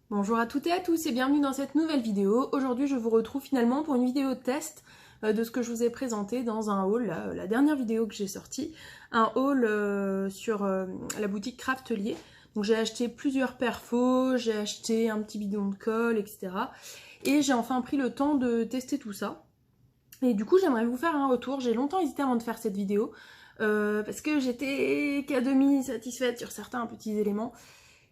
Bonjour à toutes et à tous et bienvenue dans cette nouvelle vidéo. Aujourd'hui je vous retrouve finalement pour une vidéo test de ce que je vous ai présenté dans un haul, la dernière vidéo que j'ai sortie, un haul sur la boutique Craftelier. Donc j'ai acheté plusieurs perfos, j'ai acheté un petit bidon de colle, etc. Et j'ai enfin pris le temps de tester tout ça. Et du coup j'aimerais vous faire un retour, j'ai longtemps hésité avant de faire cette vidéo, parce que j'étais qu'à demi satisfaite sur certains petits éléments.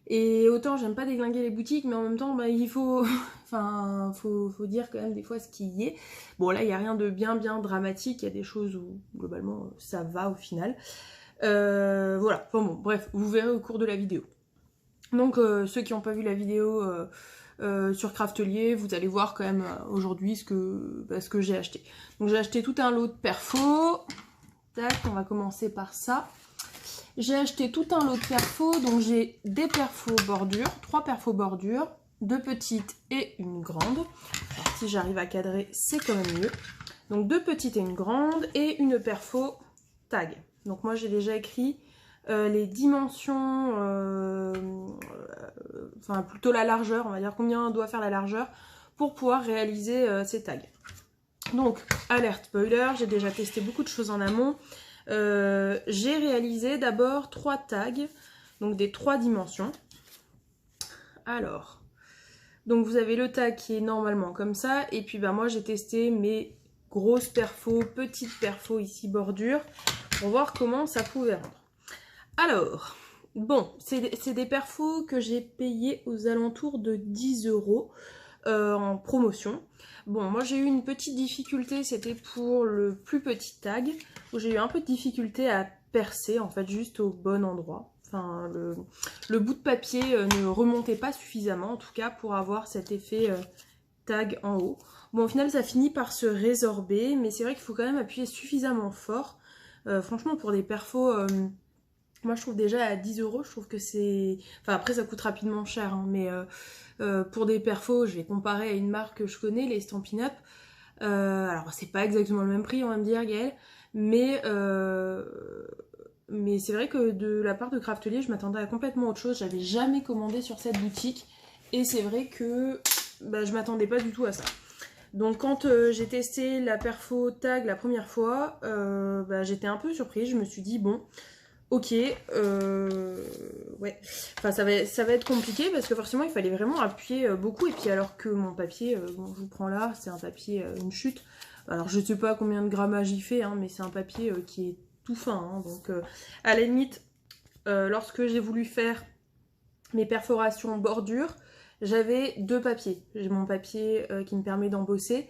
Et autant j'aime pas déglinguer les boutiques, mais en même temps il faut enfin faut dire quand même des fois ce qui y est. Bon là il n'y a rien de bien dramatique, il y a des choses où globalement ça va au final. Voilà, enfin bon bref, vous verrez au cours de la vidéo. Donc ceux qui n'ont pas vu la vidéo sur Craftelier, vous allez voir quand même aujourd'hui ce que j'ai acheté. Donc j'ai acheté tout un lot de perfos. Tac, on va commencer par ça. J'ai acheté tout un lot de perfos, donc j'ai des perfos bordures, 3 perfos bordures, 2 petites et une grande. Alors si j'arrive à cadrer, c'est quand même mieux. Donc 2 petites et une grande et une perfo tag. Donc moi j'ai déjà écrit les dimensions, enfin plutôt la largeur, on va dire combien doit faire la largeur pour pouvoir réaliser ces tags. Donc alerte spoiler, j'ai déjà testé beaucoup de choses en amont. J'ai réalisé d'abord 3 tags, donc des 3 dimensions. Alors, donc vous avez le tag qui est normalement comme ça, et puis moi j'ai testé mes grosses perfos, petites perfos ici bordure, pour voir comment ça pouvait rendre. Alors, bon, c'est des perfos que j'ai payé aux alentours de 10 € en promotion. Bon, moi j'ai eu une petite difficulté, c'était pour le plus petit tag, où j'ai eu un peu de difficulté à percer, en fait, juste au bon endroit. Enfin, le bout de papier ne remontait pas suffisamment, en tout cas, pour avoir cet effet tag en haut. Bon, au final, ça finit par se résorber, mais c'est vrai qu'il faut quand même appuyer suffisamment fort. Franchement, pour des perfos... moi je trouve déjà à 10 €, je trouve que c'est... Enfin après ça coûte rapidement cher, hein, mais pour des perfos, je vais comparer à une marque que je connais, les Stampin' Up. Alors c'est pas exactement le même prix, on va me dire Gaëlle, mais c'est vrai que de la part de Craftelier, je m'attendais à complètement autre chose. J'avais jamais commandé sur cette boutique, et c'est vrai que je m'attendais pas du tout à ça. Donc quand j'ai testé la perfo tag la première fois, j'étais un peu surprise, je me suis dit bon... Ok, ouais, enfin ça va être compliqué parce que forcément il fallait vraiment appuyer beaucoup, et puis alors que mon papier, bon, je vous prends là, c'est un papier, une chute, alors je sais pas combien de grammage il fait, hein, mais c'est un papier qui est tout fin, hein, donc à la limite, lorsque j'ai voulu faire mes perforations bordure, j'avais 2 papiers. J'ai mon papier qui me permet d'embosser,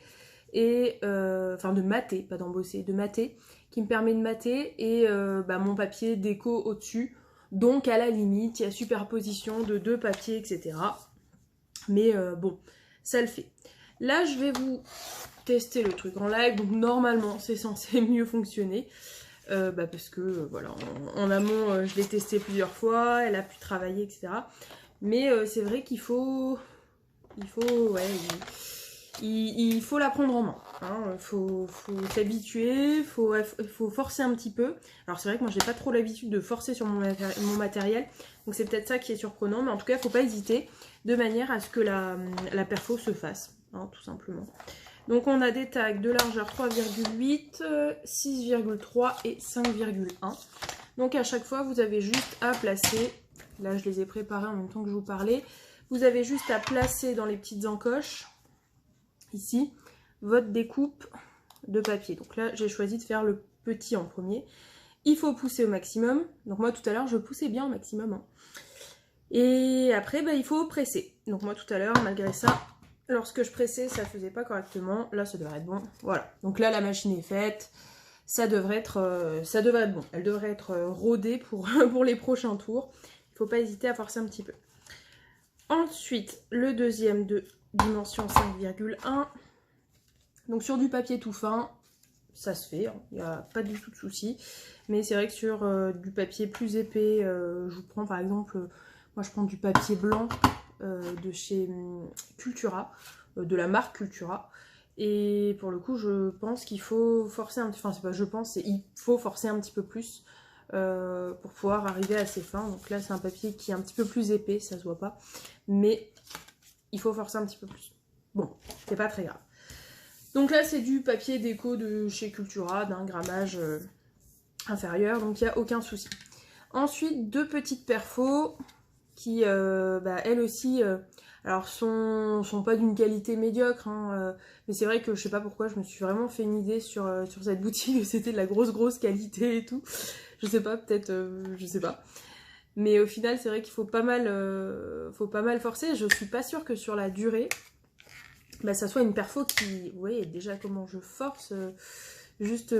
et enfin de mater, pas d'embosser, de mater, qui me permet de mater, et mon papier déco au-dessus. Donc à la limite, il y a superposition de 2 papiers, etc. Mais bon, ça le fait. Là, je vais vous tester le truc en live, donc normalement, c'est censé mieux fonctionner. Parce que voilà, en amont, je l'ai testé plusieurs fois, elle a pu travailler, etc. Mais c'est vrai qu'il faut... ouais... Il faut la prendre en main, hein. Faut s'habituer, faut forcer un petit peu. Alors c'est vrai que moi j'ai pas trop l'habitude de forcer sur mon matériel, donc c'est peut-être ça qui est surprenant, mais en tout cas faut pas hésiter, de manière à ce que la perfo se fasse, hein, tout simplement. Donc on a des tags de largeur 3,8, 6,3 et 5,1. Donc à chaque fois vous avez juste à placer, là je les ai préparés en même temps que je vous parlais, vous avez juste à placer dans les petites encoches, ici, votre découpe de papier. Donc là, j'ai choisi de faire le petit en premier. Il faut pousser au maximum. Donc moi, tout à l'heure, je poussais bien au maximum, hein. Et après, il faut presser. Donc moi, tout à l'heure, malgré ça, lorsque je pressais, ça faisait pas correctement. Là, ça devrait être bon. Voilà. Donc là, la machine est faite. Ça devrait être bon. Elle devrait être rodée pour, pour les prochains tours. Il faut pas hésiter à forcer un petit peu. Ensuite, le deuxième de dimension 5,1. Donc sur du papier tout fin, ça se fait, il n'y a pas du tout de souci. Mais c'est vrai que sur du papier plus épais, je vous prends par exemple, moi je prends du papier blanc de chez Cultura, de la marque Cultura. Et pour le coup, je pense qu'il faut forcer un petit peu, enfin c'est pas je pense, c'est il faut forcer un petit peu plus pour pouvoir arriver assez fin. Donc là c'est un papier qui est un petit peu plus épais, ça se voit pas. Mais il faut forcer un petit peu plus. Bon, c'est pas très grave. Donc là, c'est du papier déco de chez Cultura, d'un grammage inférieur, donc il n'y a aucun souci. Ensuite, 2 petites perfos qui, elles aussi, alors sont pas d'une qualité médiocre, hein, mais c'est vrai que je sais pas pourquoi, je me suis vraiment fait une idée sur cette boutique, c'était de la grosse qualité et tout. Je sais pas, peut-être, je sais pas. Mais au final, c'est vrai qu'il faut pas mal forcer. Je suis pas sûre que sur la durée, ça soit une perfo qui... Vous voyez déjà comment je force, juste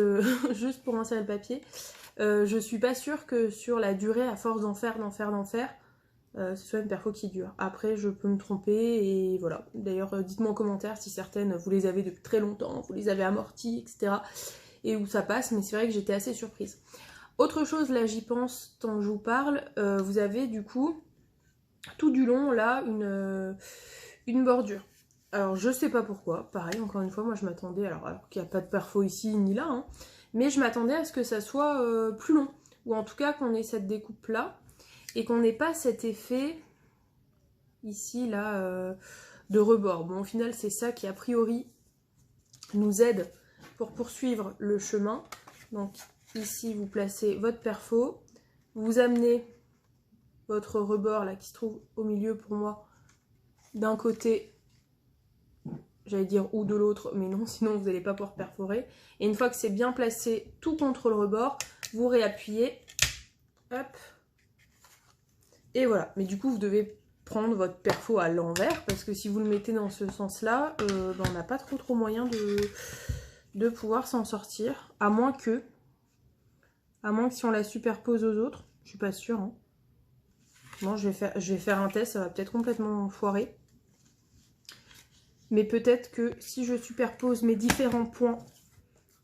pour insérer le papier. Je suis pas sûre que sur la durée, à force d'en faire, ce soit une perfo qui dure. Après, je peux me tromper et voilà. D'ailleurs, dites-moi en commentaire si certaines, vous les avez depuis très longtemps, vous les avez amorties, etc. Et où ça passe, mais c'est vrai que j'étais assez surprise. Autre chose, là j'y pense tant que je vous parle, vous avez du coup, tout du long, là, une bordure. Alors je sais pas pourquoi, pareil, encore une fois, moi je m'attendais, alors qu'il n'y a pas de perfo ici ni là, hein, mais je m'attendais à ce que ça soit plus long, ou en tout cas qu'on ait cette découpe là, et qu'on n'ait pas cet effet, ici, là, de rebord. Bon, au final, c'est ça qui, a priori, nous aide pour poursuivre le chemin. Donc, ici, vous placez votre perfo, vous amenez votre rebord, là, qui se trouve au milieu, pour moi, d'un côté, j'allais dire ou de l'autre, mais non, sinon vous n'allez pas pouvoir perforer. Et une fois que c'est bien placé tout contre le rebord, vous réappuyez, hop, et voilà. Mais du coup, vous devez prendre votre perfo à l'envers, parce que si vous le mettez dans ce sens-là, on n'a pas trop moyen de pouvoir s'en sortir, à moins que si on la superpose aux autres, je suis pas sûre. Hein. Bon, je vais faire un test, ça va peut-être complètement foirer. Mais peut-être que si je superpose mes différents points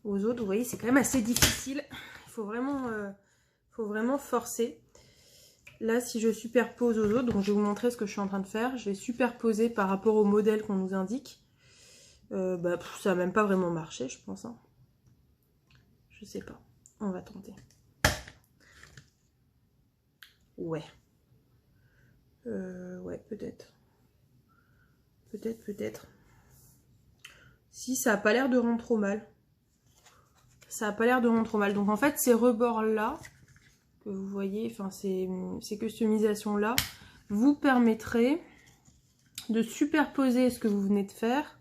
aux autres, vous voyez, c'est quand même assez difficile. Il faut vraiment forcer. Là, si je superpose aux autres, donc je vais vous montrer ce que je suis en train de faire. Je vais superposer par rapport au modèle qu'on nous indique. Ça n'a même pas vraiment marché, je pense. Hein. Je sais pas. On va tenter. Ouais. Ouais, peut-être. Peut-être. Si, ça a pas l'air de rendre trop mal. Ça a pas l'air de rendre trop mal. Donc en fait, ces rebords-là, que vous voyez, enfin ces customisations-là, vous permettraient de superposer ce que vous venez de faire.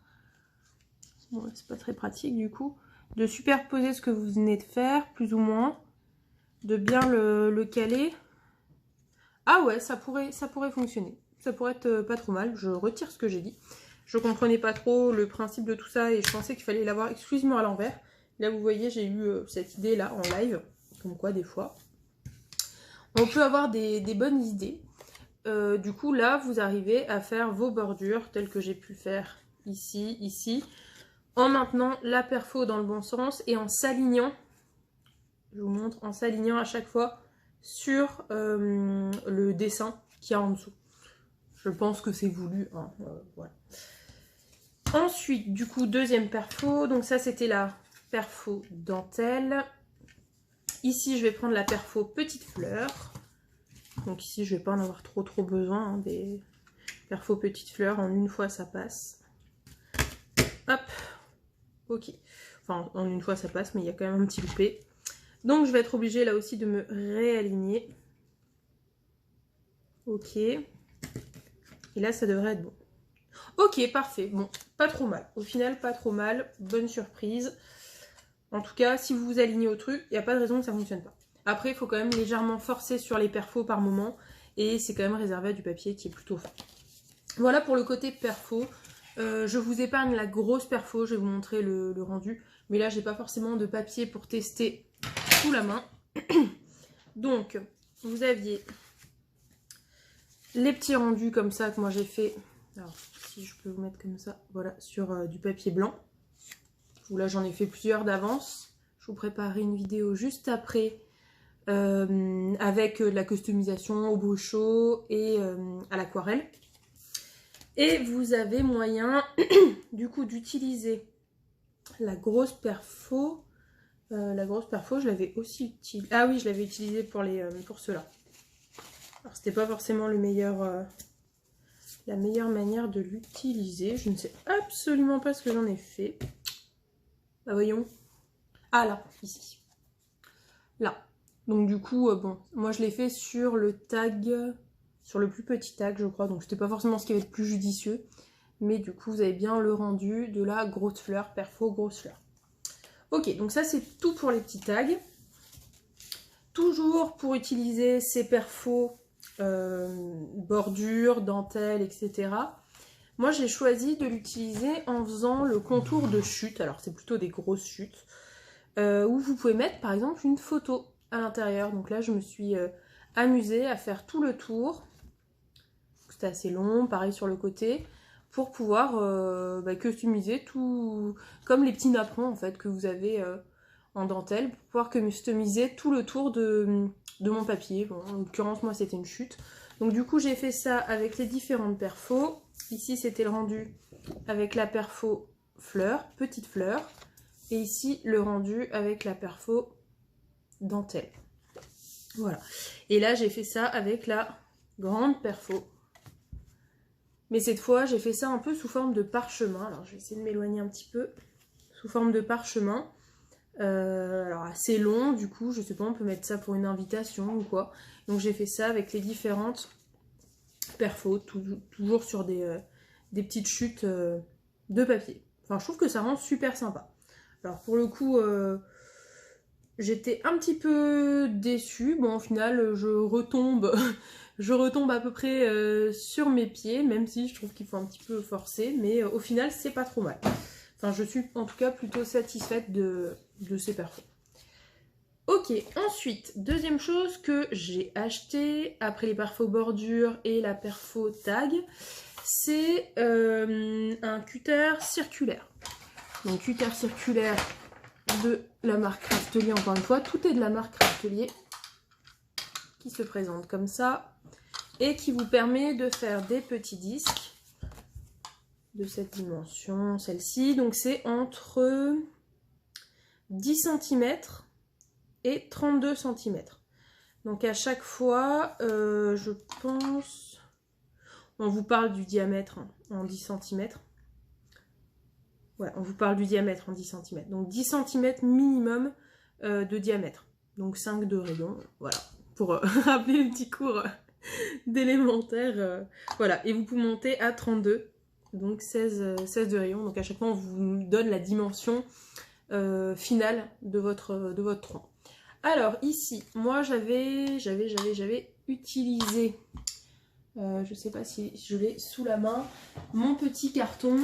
Bon, c'est pas très pratique du coup. De superposer ce que vous venez de faire, plus ou moins. De bien le caler. Ah ouais, ça pourrait fonctionner. Ça pourrait être pas trop mal. Je retire ce que j'ai dit. Je comprenais pas trop le principe de tout ça et je pensais qu'il fallait l'avoir exclusivement à l'envers. Là, vous voyez, j'ai eu cette idée-là en live. Comme quoi, des fois, on peut avoir des bonnes idées. Du coup, là, vous arrivez à faire vos bordures telles que j'ai pu faire ici, en maintenant la perfo dans le bon sens et en s'alignant, je vous montre, en s'alignant à chaque fois sur le dessin qu'il y a en dessous. Je pense que c'est voulu, hein, voilà. Ensuite, du coup, deuxième perfo, donc ça c'était la perfo dentelle. Ici, je vais prendre la perfo petite fleur. Donc ici, je vais pas en avoir trop besoin, hein, des perfos petites fleurs. En une fois, ça passe. Hop, ok. Enfin, en une fois, ça passe, mais il y a quand même un petit loupé. Donc, je vais être obligée, là aussi, de me réaligner. Ok. Et là, ça devrait être bon. Ok, parfait. Bon, pas trop mal. Au final, pas trop mal. Bonne surprise. En tout cas, si vous vous alignez au truc, il n'y a pas de raison que ça ne fonctionne pas. Après, il faut quand même légèrement forcer sur les perfos par moment. Et c'est quand même réservé à du papier qui est plutôt fin. Voilà pour le côté perfo. Je vous épargne la grosse perfo. Je vais vous montrer le rendu. Mais là, j'ai pas forcément de papier pour tester sous la main. Donc, vous aviez les petits rendus comme ça que moi j'ai fait. Alors, si je peux vous mettre comme ça, voilà, sur du papier blanc. Là, j'en ai fait plusieurs d'avance. Je vous préparerai une vidéo juste après avec de la customisation au bruchot et à l'aquarelle. Et vous avez moyen, du coup, d'utiliser la grosse perfo. La grosse perfo, je l'avais aussi utilisée. Ah oui, je l'avais utilisée pour ceux-là. Alors, c'était pas forcément le meilleur la meilleure manière de l'utiliser. Je ne sais absolument pas ce que j'en ai fait. Bah voyons. Ah là, ici. Là. Donc du coup, bon, moi je l'ai fait sur le tag, sur le plus petit tag je crois, donc c'était pas forcément ce qui avait de plus judicieux. Mais du coup, vous avez bien le rendu de la grosse fleur, perfo grosse fleur. Ok, donc ça c'est tout pour les petits tags. Toujours pour utiliser ces perfos, bordures, dentelles, etc. Moi j'ai choisi de l'utiliser en faisant le contour de chute, alors c'est plutôt des grosses chutes, où vous pouvez mettre par exemple une photo à l'intérieur. Donc là je me suis amusée à faire tout le tour, c'était assez long, pareil sur le côté, pour pouvoir customiser tout, comme les petits napperons en fait que vous avez en dentelle, pour pouvoir customiser tout le tour de mon papier. Bon, en l'occurrence moi c'était une chute. Donc du coup j'ai fait ça avec les différentes perfos. Ici c'était le rendu avec la perfo fleur, petite fleur. Et ici le rendu avec la perfo dentelle. Voilà. Et là j'ai fait ça avec la grande perfo. Mais cette fois, j'ai fait ça un peu sous forme de parchemin. Alors, je vais essayer de m'éloigner un petit peu. Sous forme de parchemin. Alors, assez long, du coup. Je sais pas, on peut mettre ça pour une invitation ou quoi. Donc, j'ai fait ça avec les différentes perfos. Toujours sur des petites chutes de papier. Enfin, je trouve que ça rend super sympa. Alors, pour le coup, j'étais un petit peu déçue. Bon, au final, je retombe... Je retombe à peu près sur mes pieds, même si je trouve qu'il faut un petit peu forcer, mais au final, c'est pas trop mal. Enfin, je suis en tout cas plutôt satisfaite de ces perfos. Ok, ensuite, deuxième chose que j'ai acheté après les perfos bordure et la perfo tag, c'est un cutter circulaire. Donc, cutter circulaire de la marque Craftelier, encore une fois, tout est de la marque Craftelier qui se présente comme ça. Et qui vous permet de faire des petits disques de cette dimension, celle-ci. Donc c'est entre 10 cm et 32 cm. Donc à chaque fois, je pense... On vous parle du diamètre en 10 cm. Ouais, on vous parle du diamètre en 10 cm. Donc 10 cm minimum de diamètre. Donc 5 de rayon, voilà. Pour rappeler le petit cours... d'élémentaire, voilà, et vous pouvez monter à 32, donc 16 de rayon, donc à chaque fois on vous donne la dimension finale de votre tronc. Alors ici, moi j'avais utilisé, je sais pas si je l'ai sous la main, mon petit carton.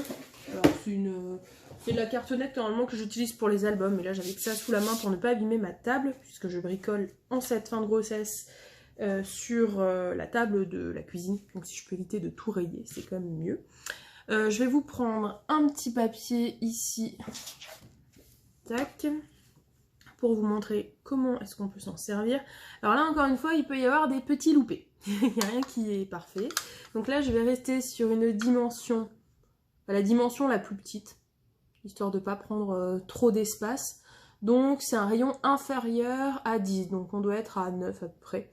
Alors c'est de la cartonnette normalement que j'utilise pour les albums, mais là j'avais que ça sous la main pour ne pas abîmer ma table, puisque je bricole en cette fin de grossesse sur la table de la cuisine. Donc si je peux éviter de tout rayer, c'est quand même mieux. Je vais vous prendre un petit papier ici. Tac. Pour vous montrer comment est-ce qu'on peut s'en servir. Alors là, encore une fois, il peut y avoir des petits loupés. Il n'y a rien qui est parfait. Donc là, je vais rester sur une dimension, la dimension la plus petite, histoire de ne pas prendre trop d'espace. Donc c'est un rayon inférieur à 10, donc on doit être à 9 à peu près.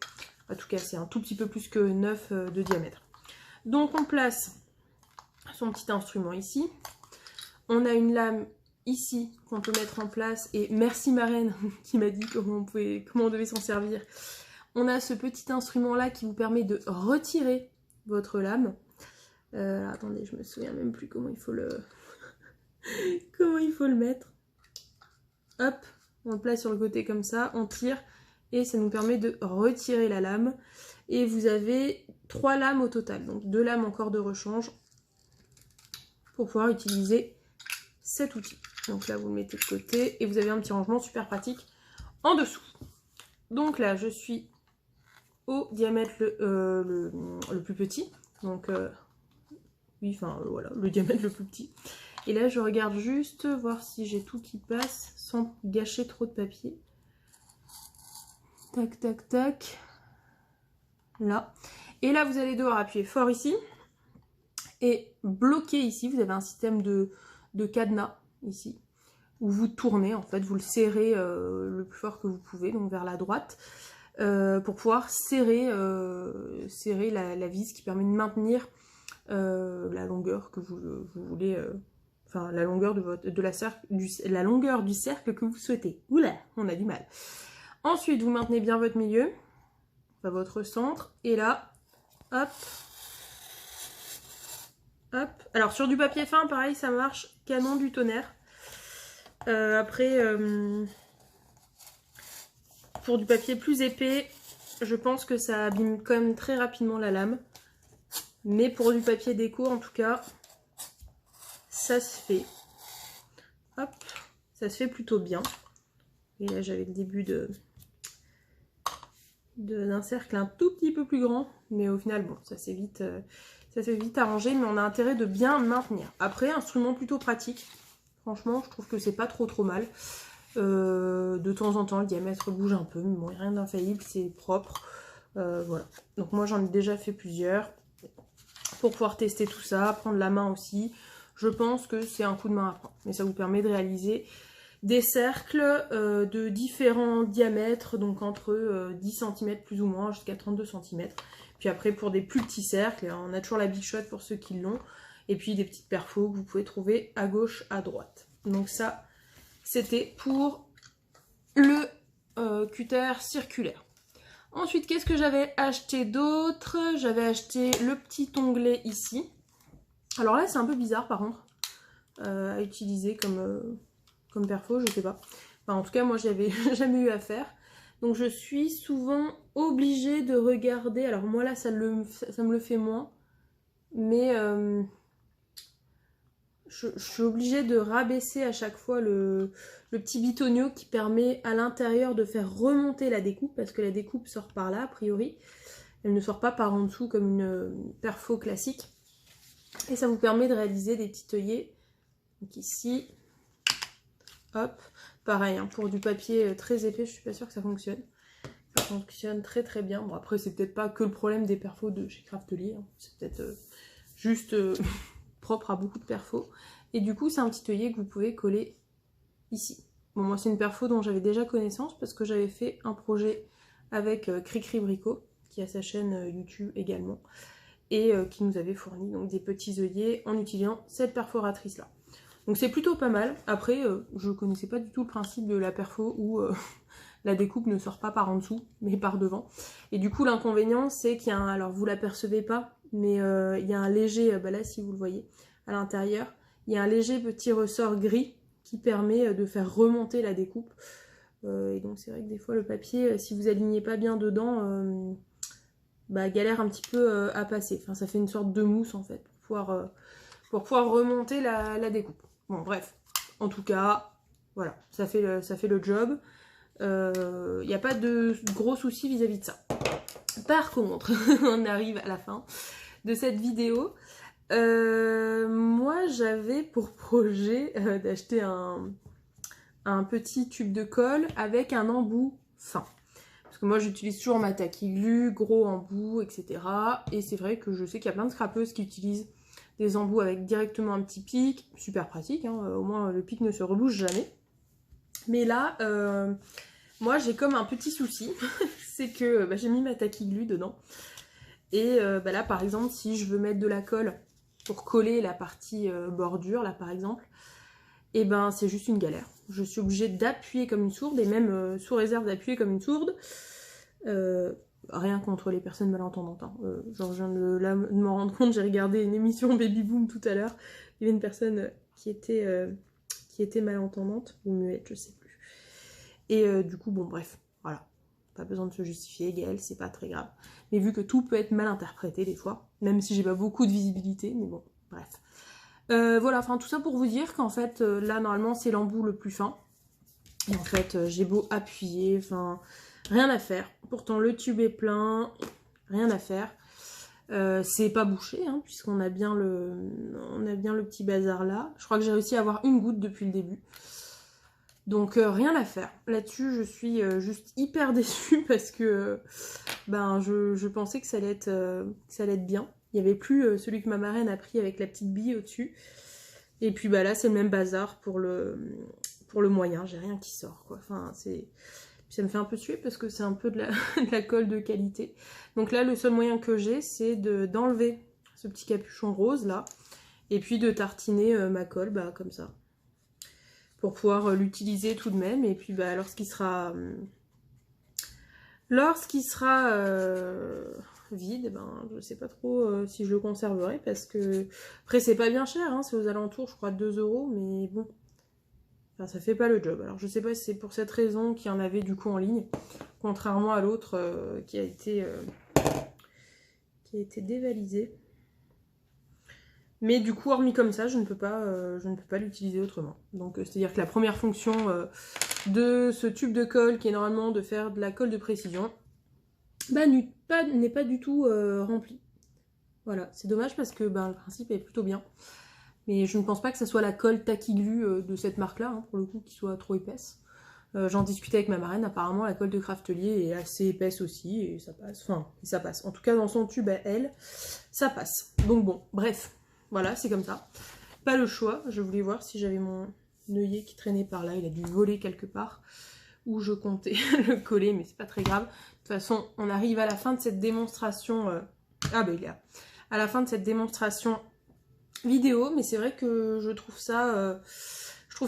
En tout cas, c'est un tout petit peu plus que 9 de diamètre. Donc on place son petit instrument ici. On a une lame ici qu'on peut mettre en place. Et merci ma reine qui m'a dit comment on devait s'en servir. On a ce petit instrument là qui vous permet de retirer votre lame. Attendez, je me souviens même plus comment il faut le... comment il faut le mettre. Hop, on le place sur le côté comme ça, on tire. Et ça nous permet de retirer la lame. Et vous avez 3 lames au total. Donc 2 lames encore de rechange pour pouvoir utiliser cet outil. Donc là, vous le mettez de côté et vous avez un petit rangement super pratique en dessous. Donc là, je suis au diamètre le plus petit. Donc, oui, enfin, voilà, le diamètre le plus petit. Et là, je regarde juste voir si j'ai tout qui passe sans gâcher trop de papier. Tac, tac, tac. Là. Et là, vous allez devoir appuyer fort ici. Et bloquer ici. Vous avez un système de cadenas ici. Où vous tournez, en fait. Vous le serrez le plus fort que vous pouvez, donc vers la droite. Pour pouvoir serrer la vis qui permet de maintenir la longueur que vous voulez, enfin la longueur la longueur du cercle que vous souhaitez. Oula, on a du mal. Ensuite, vous maintenez bien votre milieu, enfin votre centre, et là, hop, hop. Alors sur du papier fin, pareil, ça marche canon du tonnerre. Après, pour du papier plus épais, je pense que ça abîme quand même très rapidement la lame. Mais pour du papier déco, en tout cas, ça se fait. Hop, ça se fait plutôt bien. Et là, j'avais le début d'un cercle un tout petit peu plus grand. Mais au final, bon, ça s'est vite arrangé. Mais on a intérêt de bien maintenir. Après, instrument plutôt pratique. Franchement, je trouve que c'est pas trop mal. De temps en temps, le diamètre bouge un peu. Mais bon, rien d'infaillible, c'est propre. Voilà. Donc moi, j'en ai déjà fait plusieurs. Pour pouvoir tester tout ça, prendre la main aussi. Je pense que c'est un coup de main à prendre. Mais ça vous permet de réaliser des cercles de différents diamètres, donc entre 10 cm plus ou moins jusqu'à 32 cm. Puis après pour des plus petits cercles, on a toujours la Big Shot pour ceux qui l'ont. Et puis des petites perfos que vous pouvez trouver à gauche, à droite. Donc ça, c'était pour le cutter circulaire. Ensuite, qu'est-ce que j'avais acheté d'autre? J'avais acheté le petit onglet ici. Alors là, c'est un peu bizarre par contre, à utiliser comme perfo, je sais pas. Enfin, en tout cas, moi, j'avais jamais eu à faire. Donc, je suis souvent obligée de regarder. Alors, moi, là, ça me le fait moins. Mais je suis obligée de rabaisser à chaque fois le petit bitonio qui permet à l'intérieur de faire remonter la découpe. Parce que la découpe sort par là, a priori. Elle ne sort pas par en dessous comme une perfo classique. Et ça vous permet de réaliser des petits œillets. Donc ici, hop, pareil, hein, pour du papier très épais, je suis pas sûre que ça fonctionne. Ça fonctionne très bien. Bon, après, c'est peut-être pas que le problème des perfos de chez Craftelier. Hein. C'est peut-être juste propre à beaucoup de perfos. Et du coup, c'est un petit œillet que vous pouvez coller ici. Bon, moi, c'est une perfo dont j'avais déjà connaissance parce que j'avais fait un projet avec Cricri Bricot, qui a sa chaîne YouTube également. Et qui nous avait fourni donc des petits œillets en utilisant cette perforatrice là. Donc c'est plutôt pas mal. Après, je connaissais pas du tout le principe de la perfo où la découpe ne sort pas par en dessous, mais par devant. Et du coup, l'inconvénient, c'est qu'il y a un... Alors, vous l'apercevez pas, mais il y a un léger... Bah là, si vous le voyez, à l'intérieur, il y a un léger petit ressort gris qui permet de faire remonter la découpe. Et donc, c'est vrai que des fois, le papier, si vous alignez pas bien dedans... bah, galère un petit peu à passer. Enfin, ça fait une sorte de mousse en fait pour pouvoir remonter la découpe. Bon, bref. En tout cas, voilà, ça fait le job. Il n'y a pas de gros soucis vis-à-vis de ça. Par contre, on arrive à la fin de cette vidéo. Moi, j'avais pour projet d'acheter un petit tube de colle avec un embout fin. Parce que moi j'utilise toujours ma tacky glue, gros embout, etc. Et c'est vrai que je sais qu'il y a plein de scrapeuses qui utilisent des embouts avec directement un petit pic. Super pratique, hein, au moins le pic ne se rebouge jamais. Mais là, moi j'ai comme un petit souci. C'est que j'ai mis ma tacky glue dedans. Et là par exemple, si je veux mettre de la colle pour coller la partie bordure, là par exemple, et ben c'est juste une galère. Je suis obligée d'appuyer comme une sourde, et même sous réserve d'appuyer comme une sourde. Rien contre les personnes malentendantes. Hein. Genre, je viens de m'en rendre compte, j'ai regardé une émission Baby Boom tout à l'heure. Il y avait une personne qui était malentendante, ou muette, je sais plus. Et du coup, bon, bref, voilà. Pas besoin de se justifier, Gaëlle, c'est pas très grave. Mais vu que tout peut être mal interprété des fois, même si j'ai pas beaucoup de visibilité, mais bon, bref. Voilà, enfin tout ça pour vous dire qu'en fait, là, normalement, c'est l'embout le plus fin. Et en fait, j'ai beau appuyer, enfin, rien à faire. Pourtant, le tube est plein, rien à faire. C'est pas bouché, hein, puisqu'on a bien le petit bazar là. Je crois que j'ai réussi à avoir une goutte depuis le début. Donc, rien à faire. Là-dessus, je suis juste hyper déçue parce que je pensais que ça allait être bien. Il n'y avait plus celui que ma marraine a pris avec la petite bille au-dessus. Et puis là, c'est le même bazar pour le moyen. J'ai rien qui sort, quoi. Enfin, ça me fait un peu suer parce que c'est un peu de la colle de qualité. Donc là, le seul moyen que j'ai, c'est d'enlever ce petit capuchon rose là, et puis de tartiner ma colle, bah comme ça, pour pouvoir l'utiliser tout de même. Et puis bah lorsqu'il sera vide, ben je sais pas trop si je le conserverai, parce que après c'est pas bien cher, hein, c'est aux alentours je crois de 2 €, mais bon, enfin, ça fait pas le job. Alors je sais pas si c'est pour cette raison qu'il y en avait du coup en ligne, contrairement à l'autre qui a été dévalisé. Mais du coup, hormis comme ça, je ne peux pas l'utiliser autrement. Donc c'est-à-dire que la première fonction de ce tube de colle, qui est normalement de faire de la colle de précision, bah, n'est pas du tout remplie. Voilà, c'est dommage parce que bah, le principe est plutôt bien. Mais je ne pense pas que ce soit la colle Tacky-Glu de cette marque-là, hein, pour le coup, qui soit trop épaisse. J'en discutais avec ma marraine, apparemment la colle de Craftelier est assez épaisse aussi, et ça passe. Enfin, ça passe. En tout cas, dans son tube à elle, ça passe. Donc bon, bref, voilà, c'est comme ça. Pas le choix, je voulais voir si j'avais mon œillet qui traînait par là, il a dû voler quelque part, où je comptais le coller, mais c'est pas très grave. De toute façon, on arrive à la fin de cette démonstration... Ah ben il est là. À la fin de cette démonstration vidéo, mais c'est vrai que je trouve ça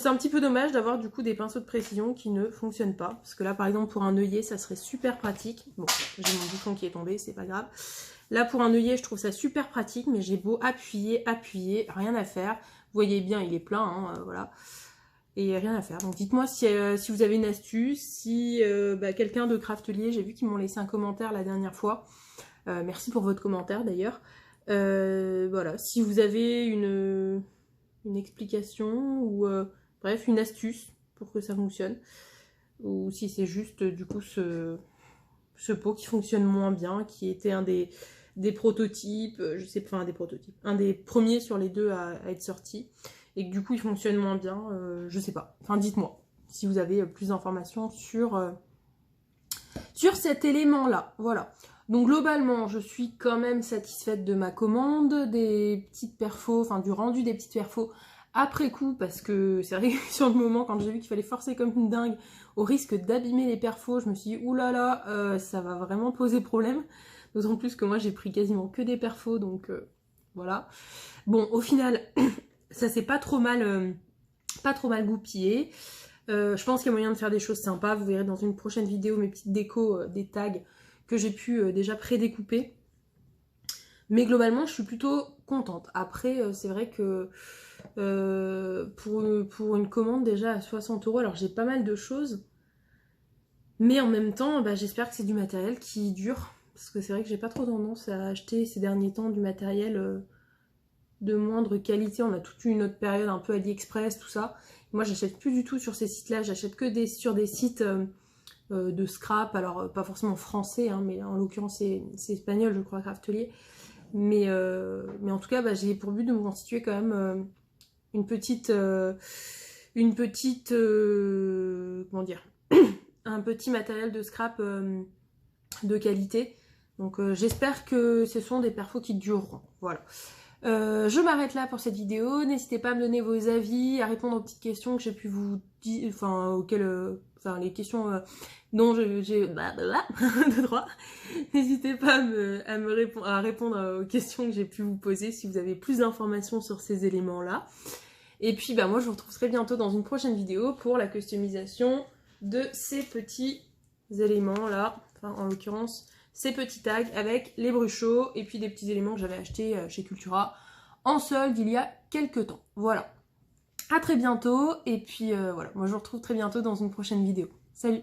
un petit peu dommage d'avoir du coup des pinceaux de précision qui ne fonctionnent pas. Parce que là par exemple pour un œillet ça serait super pratique. Bon, j'ai mon bouchon qui est tombé, c'est pas grave. Là pour un œillet je trouve ça super pratique, mais j'ai beau appuyer, rien à faire. Vous voyez bien il est plein, hein, voilà. Et rien à faire. Donc dites-moi si vous avez une astuce, si bah, quelqu'un de Craftelier, j'ai vu qu'ils m'ont laissé un commentaire la dernière fois. Merci pour votre commentaire d'ailleurs. Voilà, si vous avez une explication ou bref une astuce pour que ça fonctionne, ou si c'est juste du coup ce pot qui fonctionne moins bien, qui était un des prototypes, je sais pas, un des premiers sur les deux à être sorti, et que du coup il fonctionne moins bien, je sais pas, enfin dites-moi si vous avez plus d'informations sur cet élément là, voilà. Donc globalement, je suis quand même satisfaite de ma commande, des petites perfos, enfin du rendu des petites perfos après coup, parce que c'est vrai que sur le moment, quand j'ai vu qu'il fallait forcer comme une dingue, au risque d'abîmer les perfos, je me suis dit, oulala, ça va vraiment poser problème. D'autant plus que moi, j'ai pris quasiment que des perfos, donc voilà. Bon, au final, ça s'est pas trop mal goupillé. Je pense qu'il y a moyen de faire des choses sympas. Vous verrez dans une prochaine vidéo mes petites décos, des tags que j'ai pu déjà pré-découper. Mais globalement, je suis plutôt contente. Après, c'est vrai que pour une commande déjà à 60 €, alors j'ai pas mal de choses. Mais en même temps, bah, j'espère que c'est du matériel qui dure. Parce que c'est vrai que j'ai pas trop tendance à acheter ces derniers temps du matériel de moindre qualité. On a toute une autre période un peu AliExpress, tout ça. Moi, j'achète plus du tout sur ces sites-là. J'achète que sur des sites... de scrap, alors pas forcément français, hein, mais en l'occurrence c'est espagnol je crois, Craftelier, mais en tout cas bah, j'ai pour but de me constituer quand même une petite comment dire, un petit matériel de scrap de qualité, donc j'espère que ce sont des perfos qui dureront, voilà. Je m'arrête là pour cette vidéo, n'hésitez pas à me donner vos avis, à répondre aux petites questions que j'ai pu vous dire, enfin auxquelles, enfin les questions dont j'ai de droit. N'hésitez pas à répondre aux questions que j'ai pu vous poser si vous avez plus d'informations sur ces éléments-là. Et puis bah moi je vous retrouve très bientôt dans une prochaine vidéo pour la customisation de ces petits éléments-là, enfin en l'occurrence ces petits tags avec les bruchots et puis des petits éléments que j'avais achetés chez Cultura en solde il y a quelques temps. Voilà. À très bientôt et puis voilà, moi je vous retrouve très bientôt dans une prochaine vidéo. Salut!